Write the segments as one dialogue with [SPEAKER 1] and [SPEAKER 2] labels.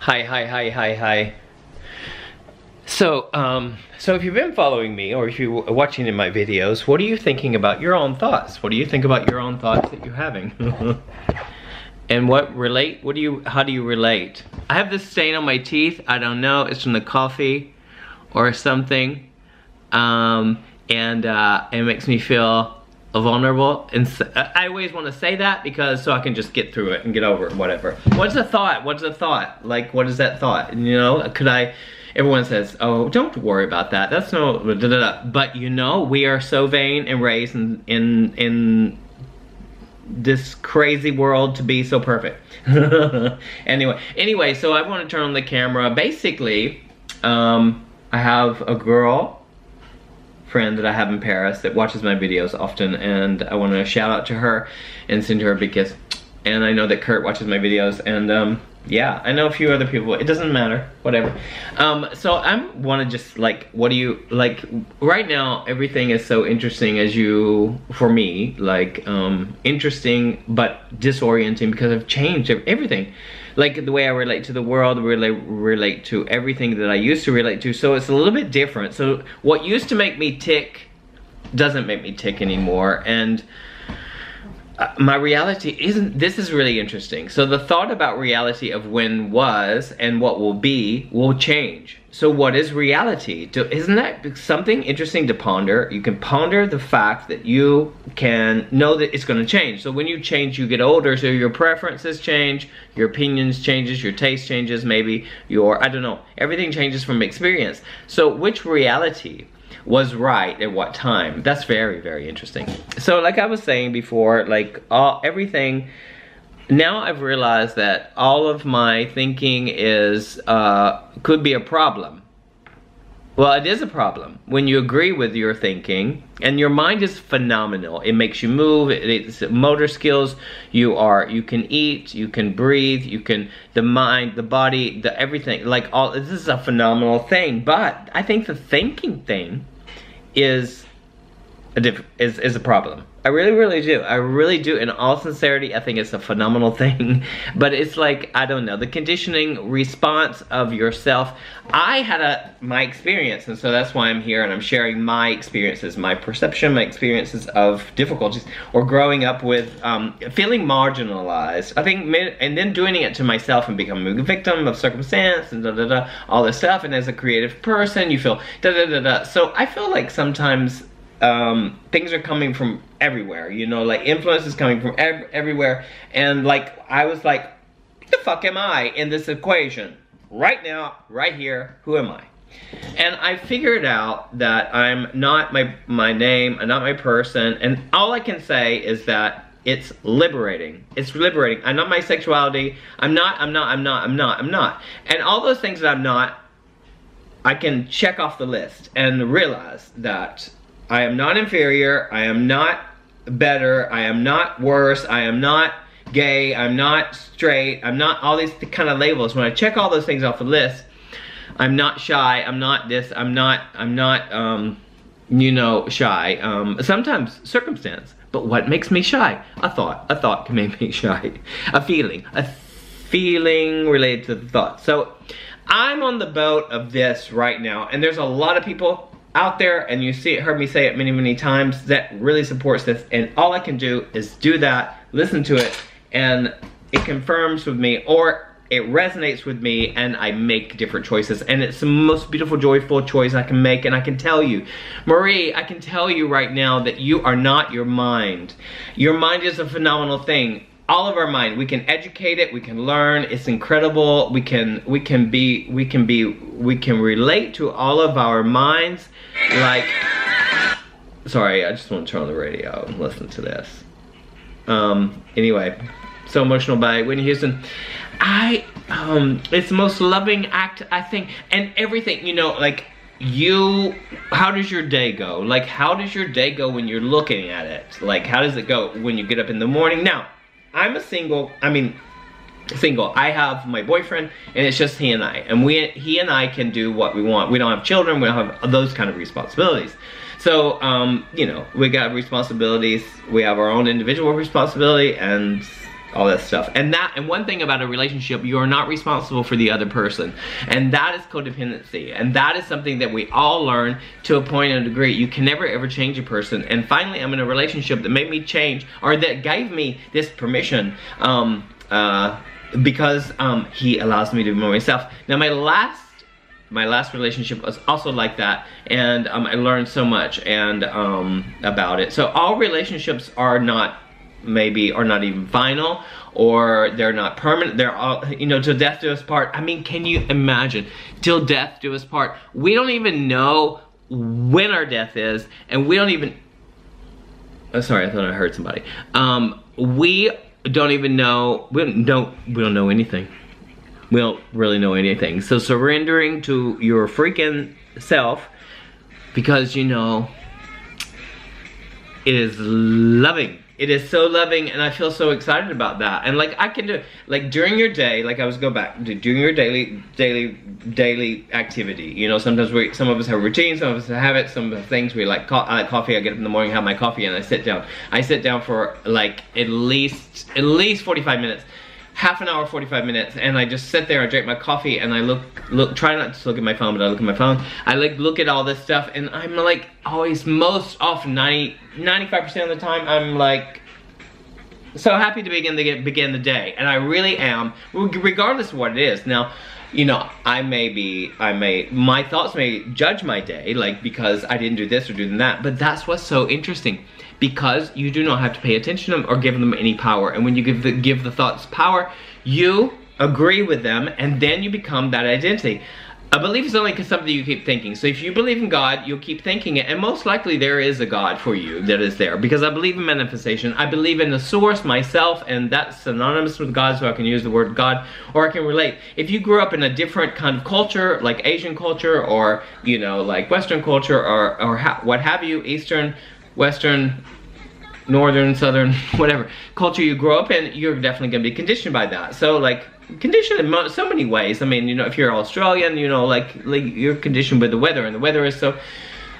[SPEAKER 1] Hi. So if you've been following me, or if you're watching in my videos, what are you thinking about your own thoughts? What do you think about your own thoughts that you're having? And how do you relate? I have this stain on my teeth. I don't know, it's from the coffee or something. It makes me feel vulnerable, and I always want to say that because so I can just get through it and get over it, whatever. What's a thought? Like, what is that thought? You know, everyone says, oh, don't worry about that, that's no but you know, we are so vain and raised in this crazy world to be so perfect. anyway, so I want to turn on the camera. Basically, I have a girl friend that I have in Paris that watches my videos often, and I want to shout out to her and send her a big kiss. And I know that Kurt watches my videos, and yeah, I know a few other people. It doesn't matter, whatever. So I want to just like, what do you like right now? Everything is so interesting, for me, like interesting but disorienting because I've changed everything. Like the way I relate to the world, relate to everything that I used to relate to. So it's a little bit different. So what used to make me tick doesn't make me tick anymore. And my reality isn't, this is really interesting. So the thought about reality of when was and what will be will change. So what is reality? Isn't that something interesting to ponder? You can ponder the fact that you can know that it's going to change. So when you change, you get older, so your preferences change, your opinions changes, your taste changes, maybe I don't know, everything changes from experience. So which reality was right at what time? That's very, very interesting. So like I was saying before, like everything, now I've realized that all of my thinking could be a problem. Well, it is a problem when you agree with your thinking, and your mind is phenomenal. It makes you move, it's motor skills, you can eat, you can breathe, the mind, the body, everything, like this is a phenomenal thing. But I think the thinking thing is a problem. I really do. I really do. In all sincerity, I think it's a phenomenal thing. But it's like, I don't know, the conditioning response of yourself. I had my experience, and so that's why I'm here, and I'm sharing my experiences, my perception, my experiences of difficulties, or growing up with feeling marginalized. I think, and then doing it to myself and becoming a victim of circumstance and all this stuff. And as a creative person, you feel So I feel like sometimes things are coming from everywhere, you know, like influence is coming from everywhere, and like I was like, what the fuck am I in this equation right now, right here? Who am I? And I figured out that I'm not my name, I'm not my person, and all I can say is that it's liberating. It's liberating. I'm not my sexuality. I'm not. And all those things that I'm not, I can check off the list and realize that I am not inferior, I am not better, I am not worse, I am not gay, I'm not straight, I'm not all these kind of labels. When I check all those things off the list, I'm not shy, I'm not this, I'm not you know, shy. Sometimes circumstance, but what makes me shy? A thought can make me shy. A feeling related to the thought. So I'm on the boat of this right now, and there's a lot of people out there, and you heard me say it many times, that really supports this, and all I can do is do that, listen to it, and it confirms with me, or it resonates with me, and I make different choices, and it's the most beautiful, joyful choice I can make. And I can tell you, Marie, I can tell you right now that you are not your mind. Your mind is a phenomenal thing. All of our mind, we can educate it, we can learn, it's incredible, we can relate to all of our minds. Like, sorry, I just want to turn on the radio and listen to this. Anyway, So Emotional by Whitney Houston. It's the most loving act, I think, and everything, you know, like, how does your day go? Like, how does your day go when you're looking at it? Like, how does it go when you get up in the morning? Now, I'm single. I have my boyfriend, and it's just he and I. And he and I can do what we want. We don't have children, we don't have those kind of responsibilities. So, you know, we got responsibilities. We have our own individual responsibility, and all that stuff. And one thing about a relationship, you are not responsible for the other person. And that is codependency. And that is something that we all learn to a point and a degree. You can never ever change a person. And finally, I'm in a relationship that made me change, or that gave me this permission, because he allows me to be myself. Now my last relationship was also like that, and I learned so much about it. So all relationships are not even final, or they're not permanent. They're all, you know, till death do us part. I mean, can you imagine? Till death do us part. We don't even know when our death is, and we don't even, oh, sorry, I thought I heard somebody. We don't even know, we don't know anything. We don't really know anything. So surrendering to your freaking self, because, you know, it is loving. It is so loving, and I feel so excited about that. And like, I can do, like, during your day, like I was go back, during your daily activity. You know, sometimes some of us have routines, some of us have habits, some of the things we like. I like coffee. I get up in the morning, have my coffee, and I sit down. I sit down for like at least 45 minutes. Half an hour, 45 minutes, and I just sit there, I drink my coffee, and I try not to look at my phone, but I look at my phone. I like look at all this stuff, and I'm like always, most often, 95% of the time, I'm like so happy to begin the day, and I really am, regardless of what it is. Now, you know, my thoughts may judge my day, like, because I didn't do this or do that, but that's what's so interesting. Because you do not have to pay attention to them or give them any power. And when you give the thoughts power, you agree with them, and then you become that identity. A belief is only something you keep thinking. So if you believe in God, you'll keep thinking it, and most likely there is a God for you that is there. Because I believe in manifestation. I believe in the source, myself, and that's synonymous with God, so I can use the word God, or I can relate. If you grew up in a different kind of culture, like Asian culture, or, you know, like Western culture, or what have you, Eastern, Western, Northern, Southern, whatever culture you grow up in, you're definitely going to be conditioned by that. So, like, conditioned in so many ways. I mean, you know, if you're Australian, you know, like you're conditioned with the weather, and the weather is so,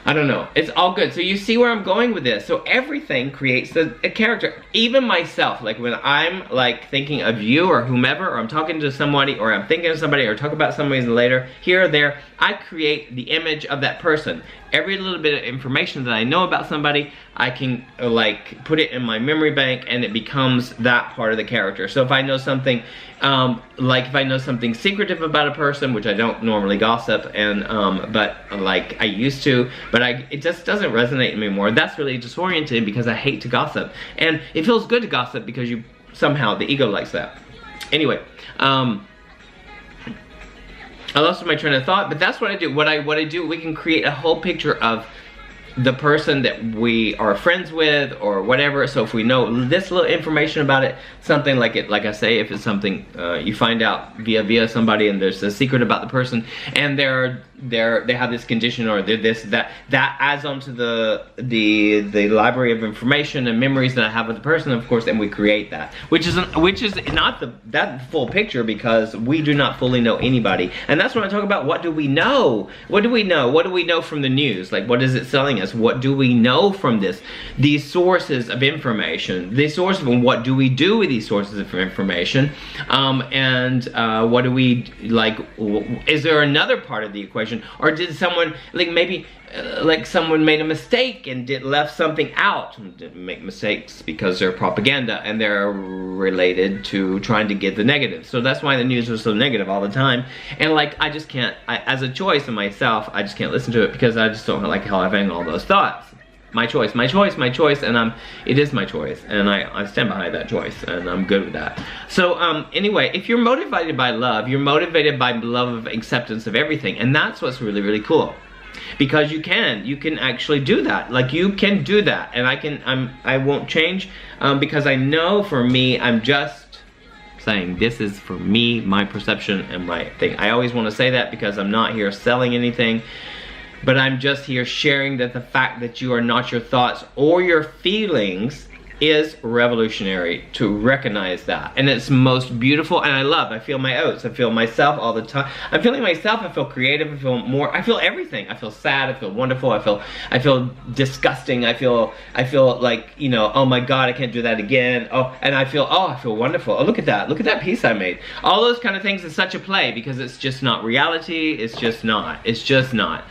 [SPEAKER 1] I don't know. It's all good. So you see where I'm going with this. So everything creates a character. Even myself, like when I'm like thinking of you or whomever, or I'm talking to somebody, or I'm thinking of somebody, or talk about somebody later, here or there, I create the image of that person. Every little bit of information that I know about somebody, I can like put it in my memory bank, and it becomes that part of the character. So if I know something, like if I know something secretive about a person, which I don't normally gossip, and but like I used to, but it just doesn't resonate anymore. That's really disorienting, because I hate to gossip, and it feels good to gossip because you somehow the ego likes that. Anyway, I lost my train of thought, but that's what I do. What I do, we can create a whole picture of the person that we are friends with, or whatever. So if we know this little information about it, something like it, like I say, if it's something you find out via somebody, and there's a secret about the person, and they have this condition, or that adds on to the library of information and memories that I have with the person, of course, and we create that, which is not that full picture, because we do not fully know anybody. And that's when I talk about, what do we know? What do we know? What do we know from the news? Like, what is it selling us? What do we know from these sources of information? The source of, what do we do with these sources of information? What do we, like, is there another part of the equation? Or did someone, like, maybe like someone made a mistake and left something out? Didn't make mistakes because they're propaganda, and they're related to trying to get the negative. So that's why the news was so negative all the time. And like, I just can't, as a choice in myself, I just can't listen to it, because I just don't like having all those thoughts. My choice, and it is my choice, and I stand behind that choice, and I'm good with that. So anyway, if you're motivated by love, you're motivated by love of acceptance of everything, and that's what's really, really cool. Because you can actually do that. Like, you can do that, and I won't change, because I know, for me, I'm just saying this is for me, my perception and my thing. I always want to say that, because I'm not here selling anything, but I'm just here sharing that the fact that you are not your thoughts or your feelings is revolutionary to recognize that, and it's most beautiful. And I feel my oats, I feel myself all the time. I'm feeling myself, I feel creative, I feel more, I feel everything. I feel sad, I feel wonderful, I feel disgusting, I feel like, you know, oh my god, I can't do that again. Oh, and I feel wonderful. Oh, look at that piece I made. All those kind of things is such a play, because it's just not reality. It's just not.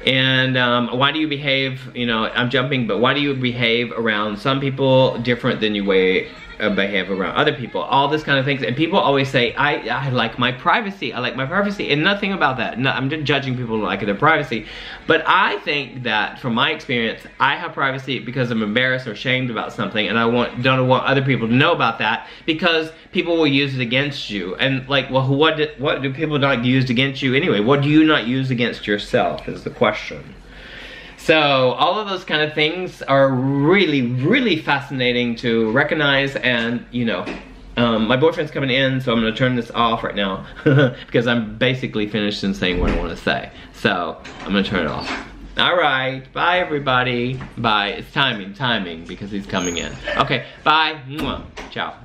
[SPEAKER 1] And why do you behave, you know, I'm jumping, but why do you behave around some people different than you behave around other people? All this kind of things. And people always say, I like my privacy, and nothing about that. No, I'm just judging people who like their privacy. But I think that from my experience, I have privacy because I'm embarrassed or ashamed about something, and I don't want other people to know about that, because people will use it against you. And like, well, what do people not use against you anyway? What do you not use against yourself is the question. So all of those kind of things are really, really fascinating to recognize. And you know, my boyfriend's coming in, so I'm gonna turn this off right now because I'm basically finished in saying what I want to say. So I'm gonna turn it off. All right, bye everybody. Bye. It's timing because he's coming in. Okay, bye. Mwah. Ciao.